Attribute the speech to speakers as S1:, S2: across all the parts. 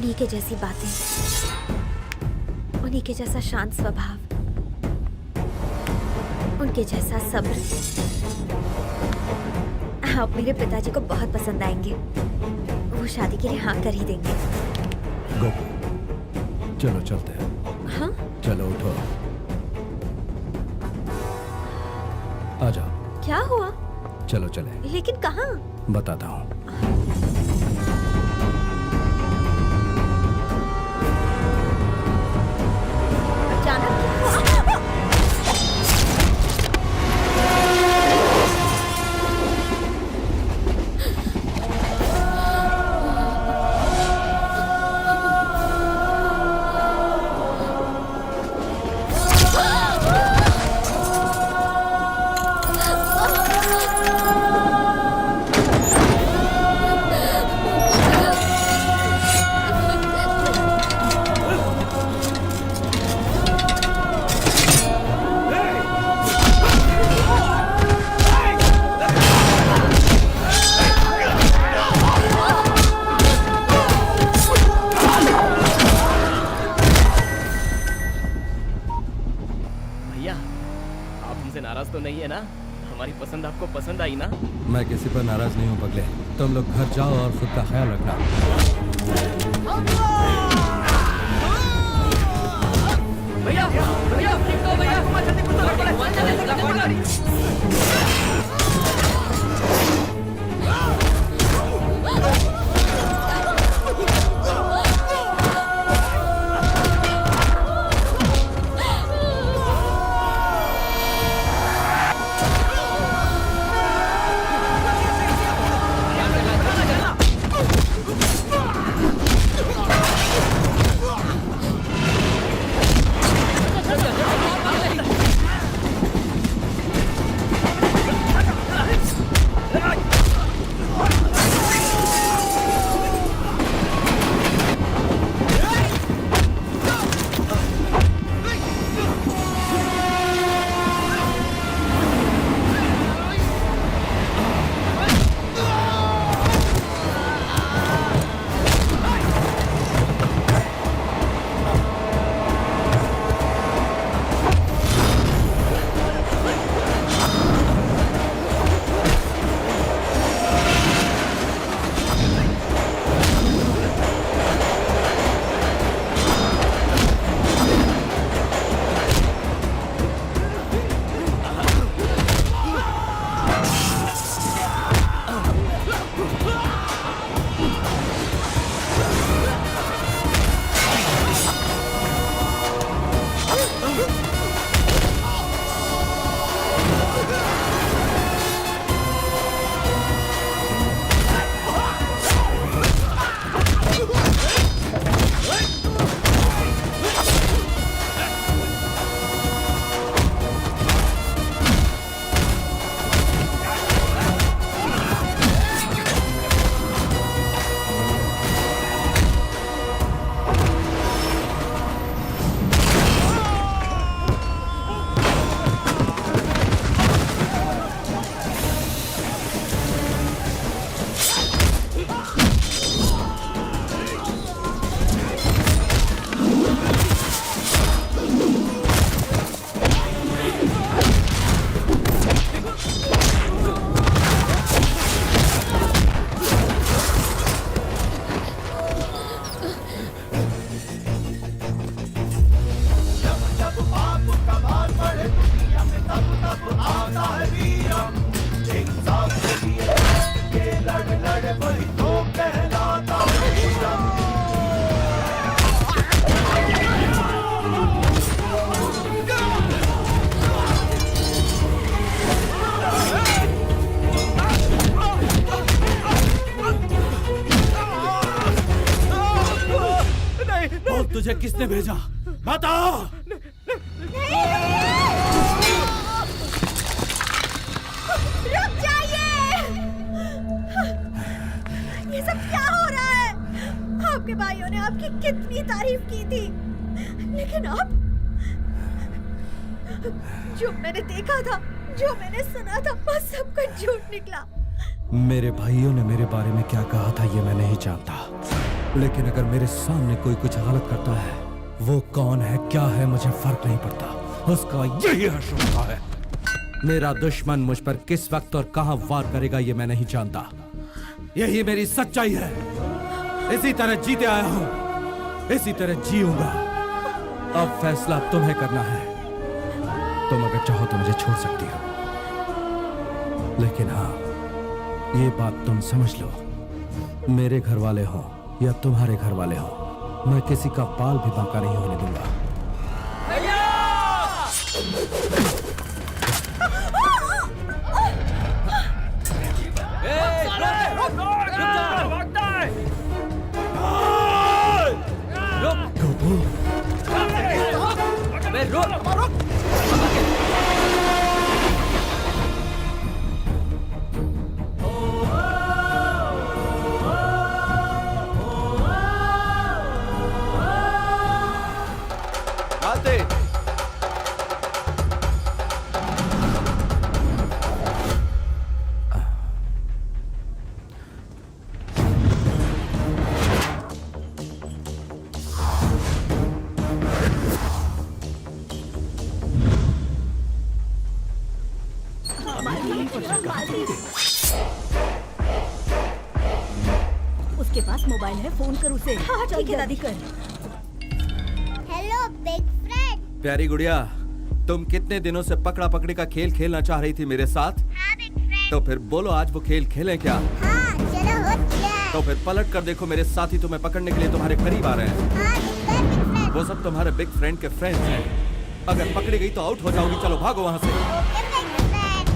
S1: उन्हीं के जैसी बातें, उन्हीं के जैसा शांत स्वभाव, उनके जैसा सब्र। आप मेरे पिताजी को बहुत पसंद आएंगे। वो शादी के लिए हाँ कर ही देंगे।
S2: गोपू, चलो चलते हैं।
S1: हाँ?
S2: चलो उठो, आ जाओ।
S1: क्या हुआ?
S2: चलो चले।
S1: लेकिन कहाँ?
S2: बताता हूँ।
S1: अचानक क्या हुआ?
S3: भैया, आप हमसे नाराज तो नहीं है ना? हमारी पसंद आपको पसंद आई ना?
S2: मैं किसी पर नाराज नहीं हूँ पगले। तुम लोग घर जाओ और खुद का ख्याल रखना।
S3: भैया, भैया, भैया,
S2: तुझे किसने भेजा? बताओ।
S1: रुक जाइए! ये सब क्या हो रहा है? आपके भाइयों ने आपकी कितनी तारीफ की थी, लेकिन अब जो मैंने देखा था, जो मैंने सुना था, वो सब कुछ झूठ निकला।
S2: मेरे भाइयों ने मेरे बारे में क्या कहा था ये मैं नहीं जानता, लेकिन अगर मेरे सामने कोई कुछ गलत करता है, वो कौन है क्या है मुझे फर्क नहीं पड़ता, उसका यही हश्र होता है। मेरा दुश्मन मुझ पर किस वक्त और कहां वार करेगा ये मैं नहीं जानता। यही मेरी सच्चाई है। इसी तरह जीते आया हूं, इसी तरह जीऊंगा। अब फैसला तुम्हें करना है। तुम अगर चाहो तो मुझे छोड़ सकती हो, लेकिन हाँ, ये बात तुम समझ लो, मेरे घर वाले हो या तुम्हारे घर वाले हो, मैं किसी का बाल भी बांका नहीं होने दूंगा।
S1: उसके पास मोबाइल है, फोन कर उसे। हाँ ठीक है दादी, कर।
S4: Hello big friend.
S2: प्यारी गुड़िया, तुम कितने दिनों से पकड़ा पकड़ी का खेल खेलना चाह रही थी मेरे साथ?
S4: हाँ बिग फ्रेंड।
S2: तो फिर बोलो आज वो खेल खेलें क्या?
S4: हाँ चलो हो गया।
S2: तो फिर पलट कर देखो, मेरे साथी तुम्हें पकड़ने के लिए तुम्हारे करीब आ रहे हैं।
S4: हाँ बिग फ्रेंड।
S2: वो सब तुम्हारे बिग फ्रेंड के फ्रेंड्स हैं। अगर पकड़ी गई तो आउट हो जाओगी। चलो भागो वहाँ से।
S4: Okay big friend.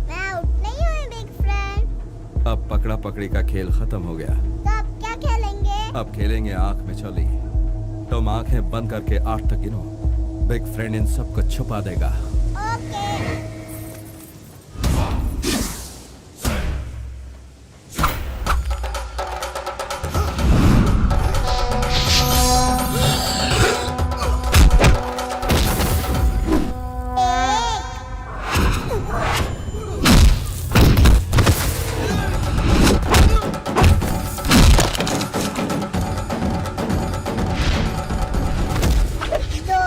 S4: मैं आउट नहीं हुई बिग फ्रेंड।
S2: अब पकड़ा पकड़ी का खेल खत्म हो गया।
S4: तो अब क्या खेलेंगे?
S2: अब खेलेंगे आंख में चली। तुम आंखें बंद करके 8 तक गिनो। बिग फ्रेंड इन सबको छुपा देगा।
S4: ओके। दो।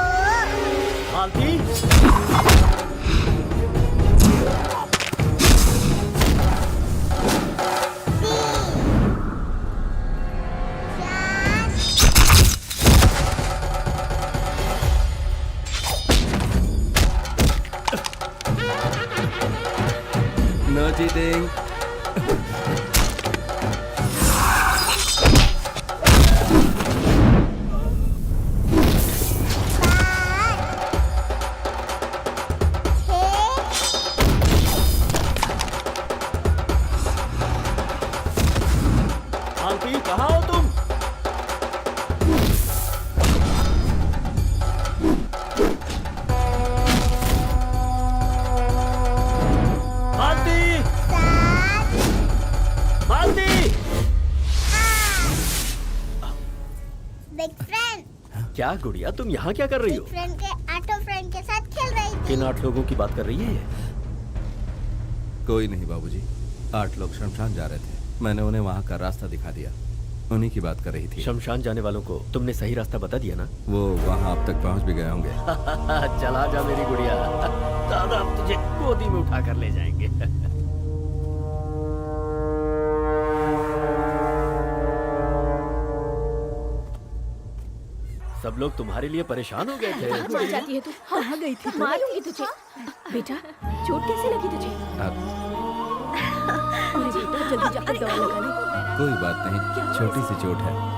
S2: No cheating.
S3: आंटी कहाँ हो तुम? आंटी! आंटी!
S4: Big friend.
S3: क्या गुड़िया, तुम यहाँ क्या कर रही
S4: बिग
S3: हो?
S4: फ्रेंड के ऑटो फ्रेंड के साथ खेल रही थी।
S3: किन 8 लोगों की बात कर रही है ये?
S2: कोई नहीं बाबूजी, 8 लोग शमशान जा रहे थे। मैंने उन्हें वहाँ का रास्ता दिखा दिया। उन्हीं की बात कर रही थी।
S3: शमशान जाने वालों को तुमने सही रास्ता बता दिया ना?
S2: वो वहाँ अब तक पहुँच भी गए होंगे।
S3: चला जा मेरी गुड़िया, दादा अब तुझे गोदी में उठा कर ले जाएंगे। सब लोग तुम्हारे लिए परेशान हो गए थे।
S1: चल जाती है तू। कहाँ गई थी? मारूंगी तुझे। बेटा चोट कैसे लगी तुझे?
S2: अब
S1: अरे बेटा जल्दी जाकर दवा लगा ले।
S2: कोई बात नहीं, छोटी सी चोट है।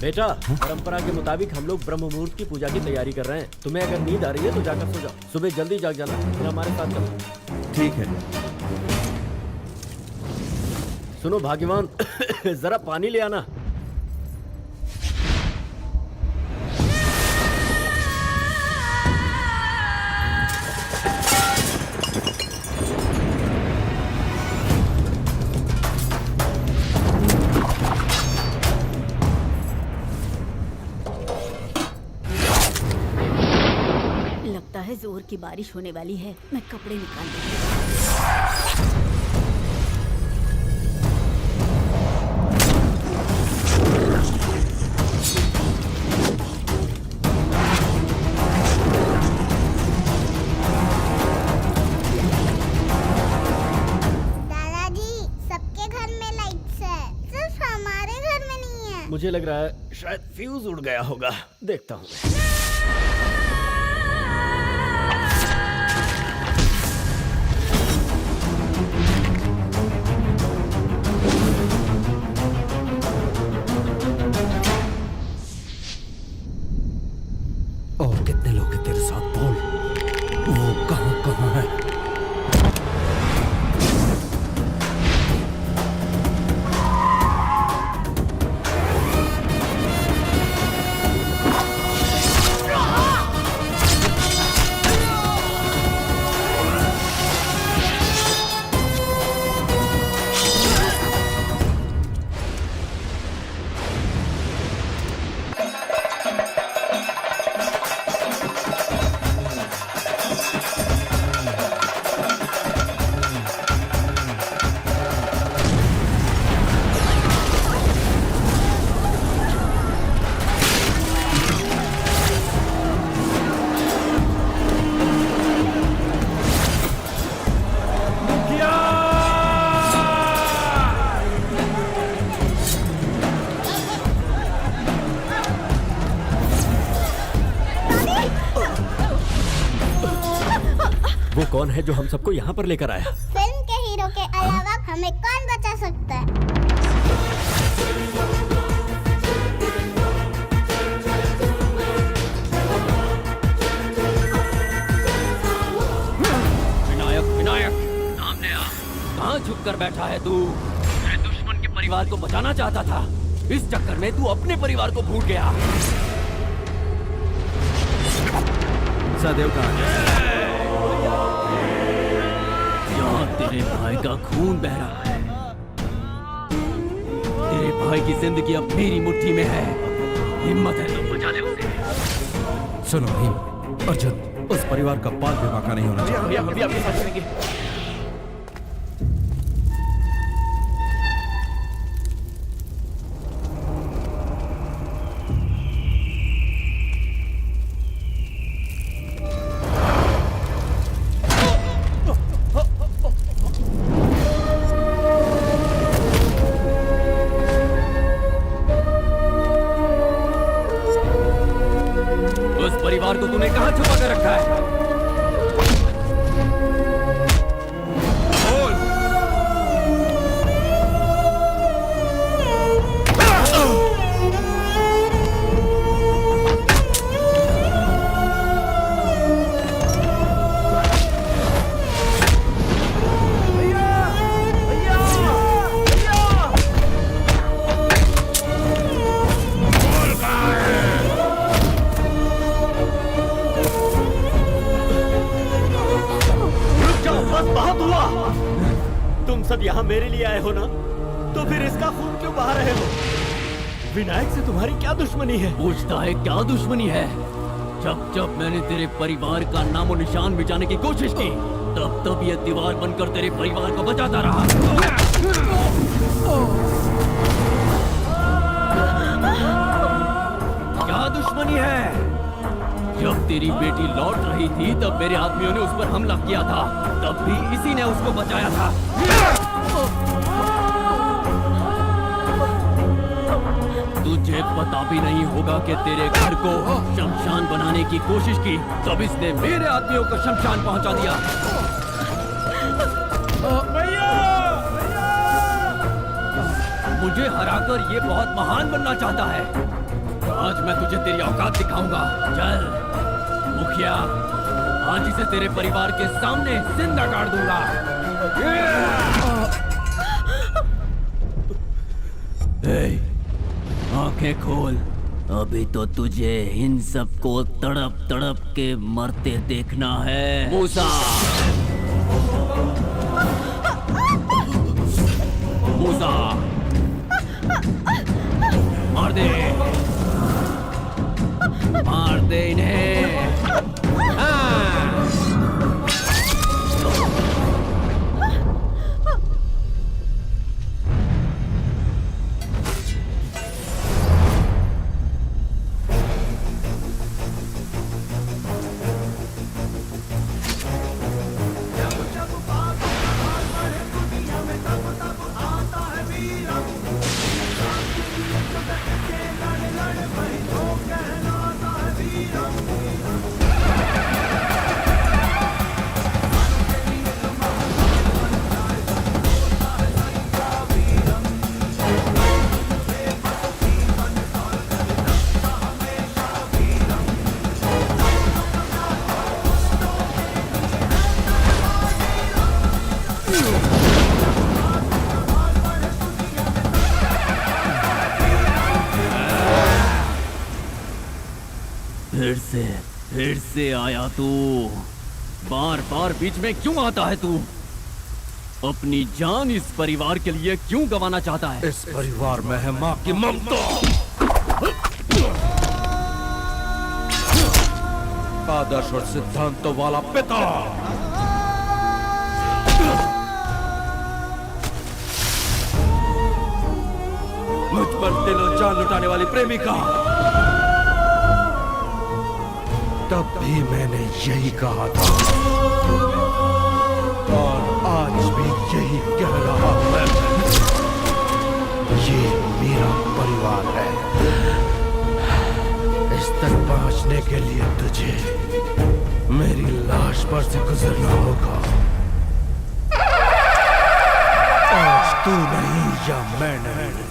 S5: बेटा, परंपरा के मुताबिक हम लोग ब्रह्म मुहूर्त की पूजा की तैयारी कर रहे हैं। तुम्हें अगर नींद आ रही है तो जाकर सो जाओ। सुबह जल्दी जाग जाना, फिर हमारे साथ चलो।
S2: ठीक है।
S5: सुनो भाग्यवान, जरा पानी ले आना।
S1: लगता है जोर की बारिश होने वाली है। मैं कपड़े निकाल लूं।
S4: दादाजी, सबके घर में लाइट्स है, सिर्फ हमारे घर में नहीं है।
S5: मुझे लग रहा है शायद फ्यूज उड़ गया होगा। देखता हूँ।
S2: और कितने लोग हैं तेरे साथ? बोल, वो कहाँ है?
S5: वो कौन है जो हम सबको यहाँ पर लेकर आया?
S4: फिल्म के हीरो के अलावा हमें कौन बचा सकता है?
S3: विनायक, विनायक, सामने आ। कहाँ छुप कर बैठा है तू? तेरे दुश्मन के परिवार को बचाना चाहता था, इस चक्कर में तू अपने परिवार को भूल गया।
S2: सदैव कहाँ है?
S3: यहाँ तेरे भाई का खून बह रहा है। तेरे भाई की जिंदगी अब मेरी मुट्ठी में है। हिम्मत है तो बचा ले उसे।
S2: सुनो भीम, अर्जुन, उस परिवार का बाल भी बाका नहीं होना चाहिए।
S3: हम भी आपके साथ चलेंगे। उस परिवार को तूने कहाँ छुपा कर रखा है? बोल।
S5: बहुत हुआ। तुम सब यहाँ मेरे लिए आए हो ना, तो फिर इसका खून क्यों बहा रहे हो? विनायक से तुम्हारी क्या दुश्मनी है?
S3: पूछता है क्या दुश्मनी है? जब जब मैंने तेरे परिवार का नामो निशान मिटाने की कोशिश की, तब तब ये दीवार बनकर तेरे परिवार को बचाता रहा। क्या दुश्मनी है? जब तेरी बेटी लौट रही थी तब मेरे आदमियों ने उस पर हमला किया था, तब भी इसी ने उसको बचाया था। तुझे पता भी नहीं होगा कि तेरे घर को शमशान बनाने की कोशिश की, तब इसने मेरे आदमियों को शमशान पहुंचा दिया। मुझे हराकर ये बहुत महान बनना चाहता है। आज मैं तुझे तेरी औकात दिखाऊंगा। चल मुखिया, आज इसे तेरे परिवार के सामने जिंदा गाड़ दूंगा। आंखें खोल। अभी तो तुझे इन सबको तड़प तड़प के मरते देखना है। मूसा, मूसा, मार दे, मार दे इन्हें। फिर से आया तू। बार बार बीच में क्यों आता है तू? अपनी जान इस परिवार के लिए क्यों गंवाना चाहता है?
S2: इस परिवार में है माँ की ममता, आदर्श और सिद्धांतों वाला पिता। मुझ पर दिल और जान लुटाने वाली प्रेमिका। तब भी मैंने यही कहा था और आज भी यही कह रहा हूं। ये मेरा परिवार है। इस तक पहुंचने के लिए तुझे मेरी लाश पर से गुजरना होगा। आज तू नहीं या मैं नहीं।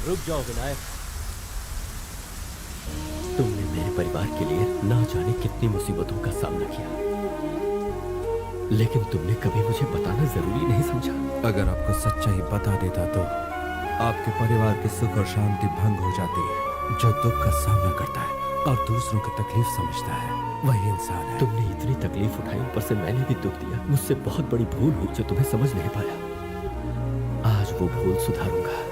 S5: रुक जाओ विनायक। तुमने मेरे परिवार के लिए ना जाने कितनी मुसीबतों का सामना किया, लेकिन तुमने कभी मुझे बताना जरूरी नहीं समझा।
S2: अगर आपको सच्चाई बता देता तो आपके परिवार की सुख और शांति भंग हो जाती है। जो दुख का सामना करता है और दूसरों की तकलीफ समझता है, वही इंसान है।
S5: तुमने इतनी तकलीफ उठाई, ऊपर से मैंने भी दुख दिया। मुझसे बहुत बड़ी भूल हुई जो तुम्हें समझ नहीं पाया। आज वो भूल सुधारूंगा।